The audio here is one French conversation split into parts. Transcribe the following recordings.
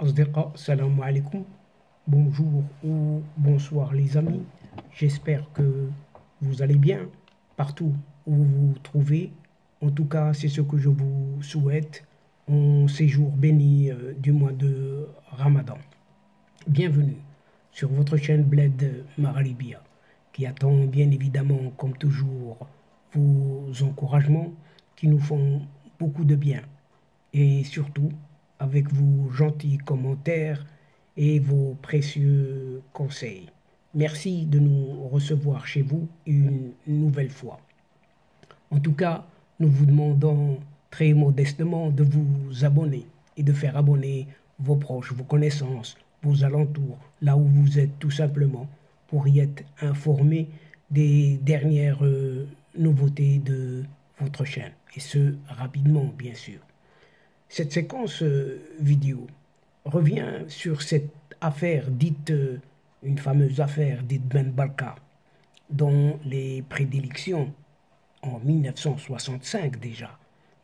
Asdiqa, salam alaikum. Bonjour ou bonsoir les amis. J'espère que vous allez bien partout où vous vous trouvez. En tout cas, c'est ce que je vous souhaite en séjour béni du mois de Ramadan. Bienvenue sur votre chaîne Bled Maralibia qui attend bien évidemment comme toujours vos encouragements qui nous font beaucoup de bien et surtout avec vos gentils commentaires et vos précieux conseils. Merci de nous recevoir chez vous une nouvelle fois. En tout cas, nous vous demandons très modestement de vous abonner et de faire abonner vos proches, vos connaissances, vos alentours, là où vous êtes tout simplement, pour y être informés des dernières nouveautés de votre chaîne. Et ce, rapidement, bien sûr. Cette séquence vidéo revient sur cette affaire dite, une fameuse affaire dite Ben Barka, dont les prédilections en 1965 déjà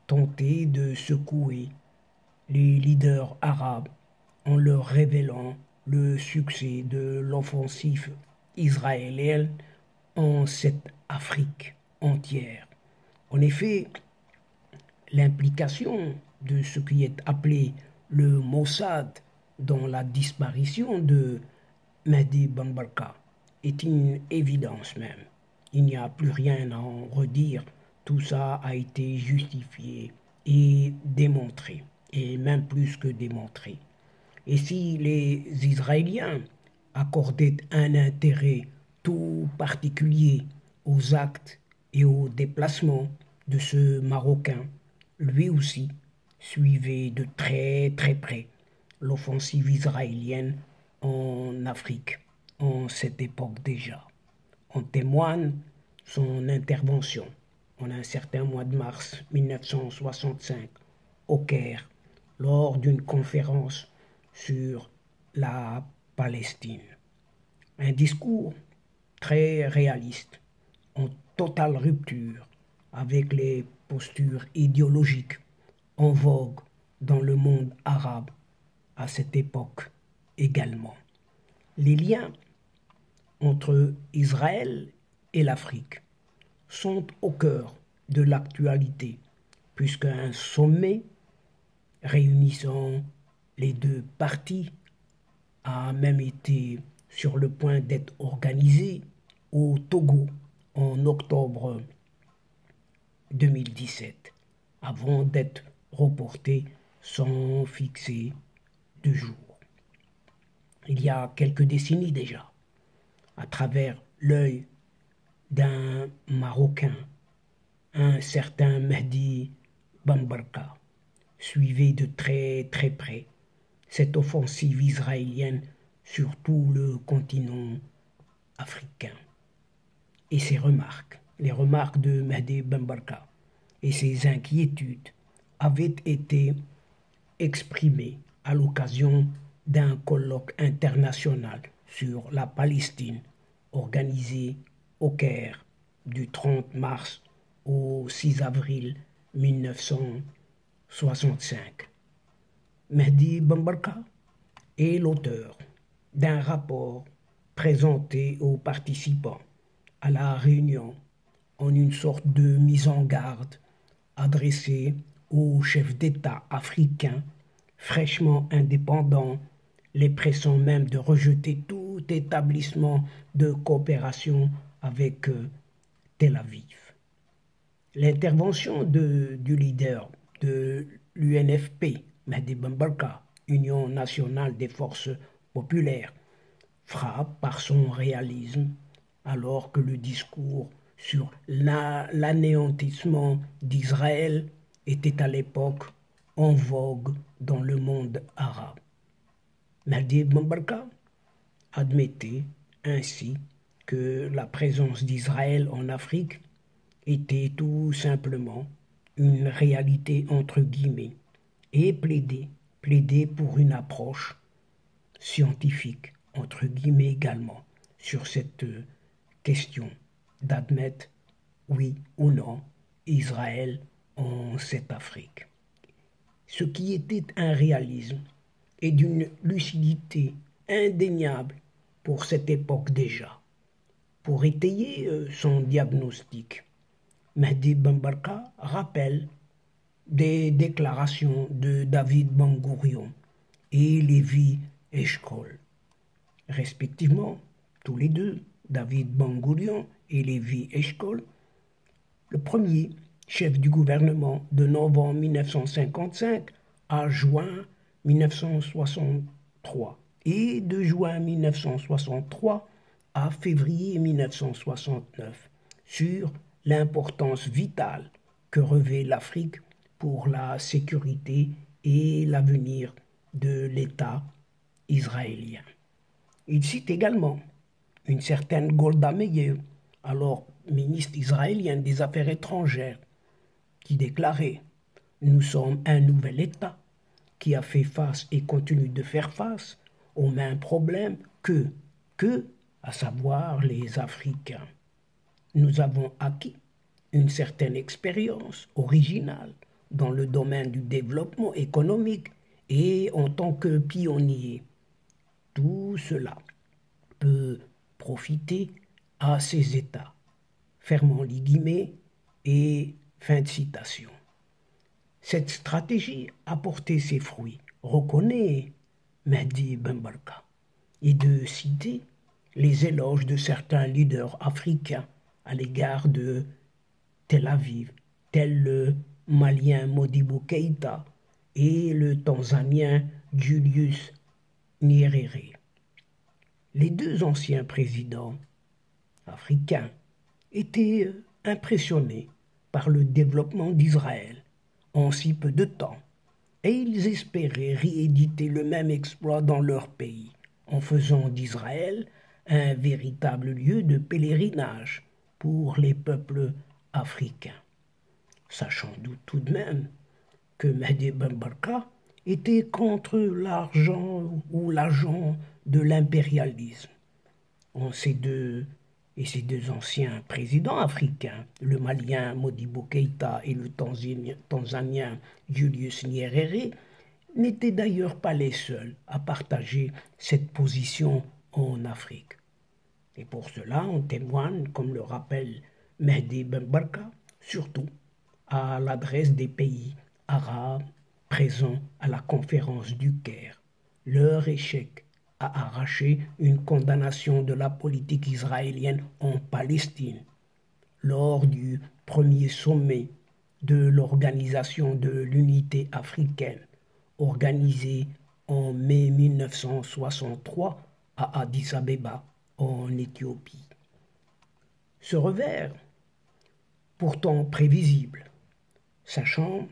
tentaient de secouer les leaders arabes en leur révélant le succès de l'offensive israélienne en cette Afrique entière. En effet, l'implication de ce qui est appelé le Mossad dans la disparition de Mehdi Ben Barka est une évidence même. Il n'y a plus rien à en redire, tout ça a été justifié et démontré, et même plus que démontré. Et si les Israéliens accordaient un intérêt tout particulier aux actes et aux déplacements de ce Marocain, lui aussi suivait de très très près l'offensive israélienne en Afrique en cette époque déjà. En témoigne son intervention en un certain mois de mars 1965 au Caire lors d'une conférence sur la Palestine. Un discours très réaliste, en totale rupture avec les postures idéologiques en vogue dans le monde arabe à cette époque également. Les liens entre Israël et l'Afrique sont au cœur de l'actualité, puisqu'un sommet réunissant les deux parties a même été sur le point d'être organisé au Togo en octobre 2017, avant d'être reporté sans fixer de jour. Il y a quelques décennies déjà, à travers l'œil d'un Marocain, un certain Mehdi Ben Barka suivait de très très près cette offensive israélienne sur tout le continent africain. Et ses remarques, les remarques de Mehdi Ben Barka et ses inquiétudes avaient été exprimées à l'occasion d'un colloque international sur la Palestine organisé au Caire du 30 mars au 6 avril 1965. Mehdi Ben Barka est l'auteur d'un rapport présenté aux participants à la réunion en une sorte de mise en garde adressée aux chefs d'État africains fraîchement indépendants, les pressant même de rejeter tout établissement de coopération avec Tel Aviv. L'intervention du leader de l'UNFP, Mehdi Ben Barka, Union nationale des forces populaires, frappe par son réalisme, alors que le discours sur l'anéantissement d'Israël était à l'époque en vogue dans le monde arabe. Mehdi Ben Barka admettait ainsi que la présence d'Israël en Afrique était tout simplement une réalité entre guillemets et plaidait pour une approche scientifique entre guillemets également sur cette question d'admettre oui ou non Israël en cette Afrique. Ce qui était un réalisme et d'une lucidité indéniable pour cette époque déjà. Pour étayer son diagnostic, Mehdi Ben Barka rappelle des déclarations de David Ben Gourion et Lévi Eshkol, respectivement, tous les deux, David Ben Gourion et Lévi Eshkol, le premier chef du gouvernement de novembre 1955 à juin 1963 et de juin 1963 à février 1969 sur l'importance vitale que revêt l'Afrique pour la sécurité et l'avenir de l'État israélien. Il cite également une certaine Golda Meir, alors ministre israélien des Affaires étrangères, qui déclarait « Nous sommes un nouvel État qui a fait face et continue de faire face aux mêmes problèmes à savoir les Africains. Nous avons acquis une certaine expérience originale dans le domaine du développement économique et en tant que pionniers. Tout cela peut profiter à ces États. » Fermons les guillemets et fin de citation. Cette stratégie a porté ses fruits, reconnaît Mehdi Ben Barka, et de citer les éloges de certains leaders africains à l'égard de Tel Aviv, tel le Malien Modibo Keïta et le Tanzanien Julius Nyerere. Les deux anciens présidents africains étaient impressionnés par le développement d'Israël en si peu de temps, et ils espéraient rééditer le même exploit dans leur pays, en faisant d'Israël un véritable lieu de pèlerinage pour les peuples africains. Sachant tout de même que Mehdi Ben Barka était contre l'argent ou l'agent de l'impérialisme. Ces deux anciens présidents africains, le Malien Modibo Keïta et le Tanzanien Julius Nyerere, n'étaient d'ailleurs pas les seuls à partager cette position en Afrique. Et pour cela, on témoigne, comme le rappelle Mehdi Ben Barka, surtout à l'adresse des pays arabes présents à la conférence du Caire. Leur échec à arracher une condamnation de la politique israélienne en Palestine lors du premier sommet de l'Organisation de l'Unité africaine, organisé en mai 1963 à Addis Abeba, en Éthiopie. Ce revers, pourtant prévisible, sachant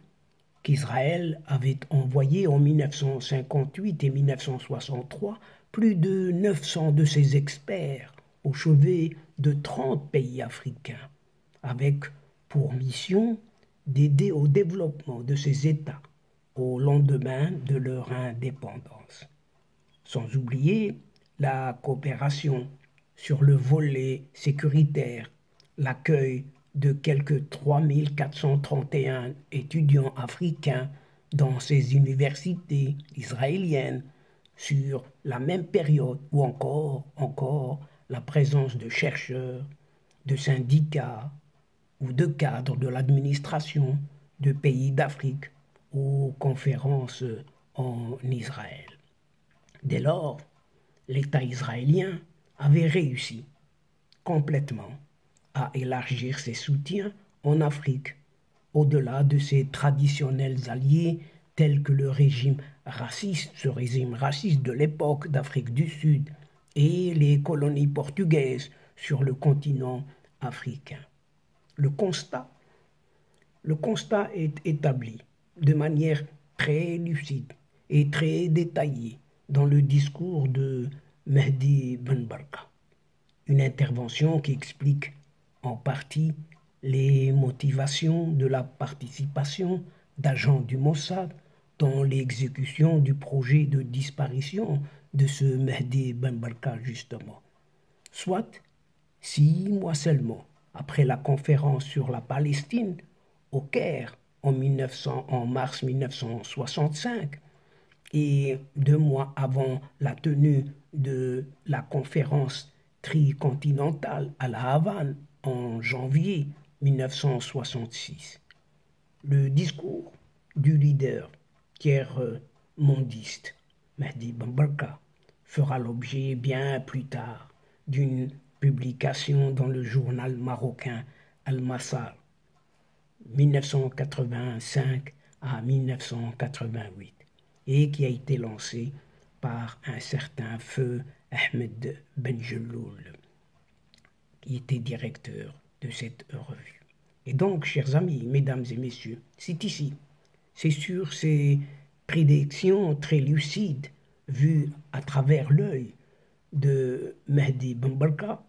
qu'Israël avait envoyé en 1958 et 1963 plus de 900 de ses experts au chevet de 30 pays africains, avec pour mission d'aider au développement de ces États au lendemain de leur indépendance. Sans oublier la coopération sur le volet sécuritaire, l'accueil de quelques 3431 étudiants africains dans ces universités israéliennes sur la même période, ou encore la présence de chercheurs, de syndicats ou de cadres de l'administration de pays d'Afrique aux conférences en Israël. Dès lors, l'État israélien avait réussi complètement à élargir ses soutiens en Afrique, au-delà de ses traditionnels alliés tels que ce régime raciste de l'époque d'Afrique du Sud et les colonies portugaises sur le continent africain. Le constat est établi de manière très lucide et très détaillée dans le discours de Mehdi Ben Barka. Une intervention qui explique en partie les motivations de la participation d'agents du Mossad dans l'exécution du projet de disparition de ce Mehdi Ben Barka justement. Soit 6 mois seulement après la conférence sur la Palestine au Caire en mars 1965, et 2 mois avant la tenue de la conférence tricontinentale à La Havane en janvier 1966. Le discours du leader tiers-mondiste Mehdi Bambarka fera l'objet bien plus tard d'une publication dans le journal marocain Al-Massar 1985 à 1988 et qui a été lancé par un certain feu Ahmed Benjeloul qui était directeur de cette revue. Et donc, chers amis, mesdames et messieurs, c'est ici, c'est sur ces prédictions très lucides vues à travers l'œil de Mehdi Bambarka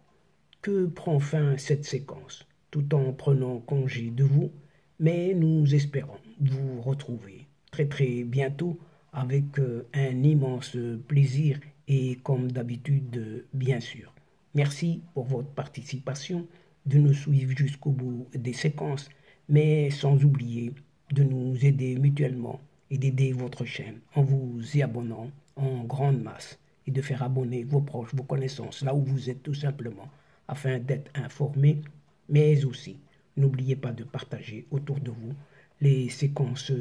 que prend fin cette séquence, tout en prenant congé de vous, mais nous espérons vous retrouver très très bientôt avec un immense plaisir et comme d'habitude, bien sûr. Merci pour votre participation, de nous suivre jusqu'au bout des séquences, mais sans oublier de nous aider mutuellement et d'aider votre chaîne en vous y abonnant en grande masse et de faire abonner vos proches, vos connaissances, là où vous êtes tout simplement, afin d'être informés, mais aussi n'oubliez pas de partager autour de vous les séquences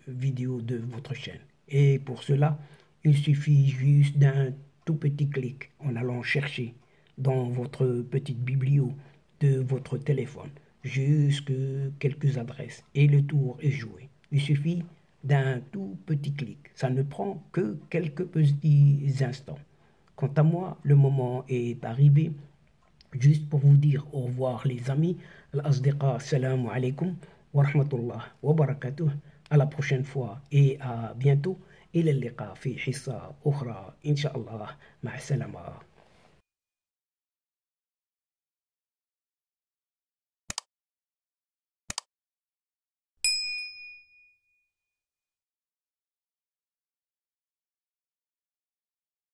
vidéo de votre chaîne. Et pour cela, il suffit juste d'un tout petit clic en allant chercher dans votre petite biblio de votre téléphone jusque quelques adresses et le tour est joué. Il suffit d'un tout petit clic. Ça ne prend que quelques petits instants. Quant à moi, le moment est arrivé. Juste pour vous dire au revoir les amis. Al-Asdiqa, salam alaikum wa rahmatullah wa barakatuh. À la prochaine fois et à bientôt. إلى اللقاء في حصة أخرى إن شاء الله مع السلامة.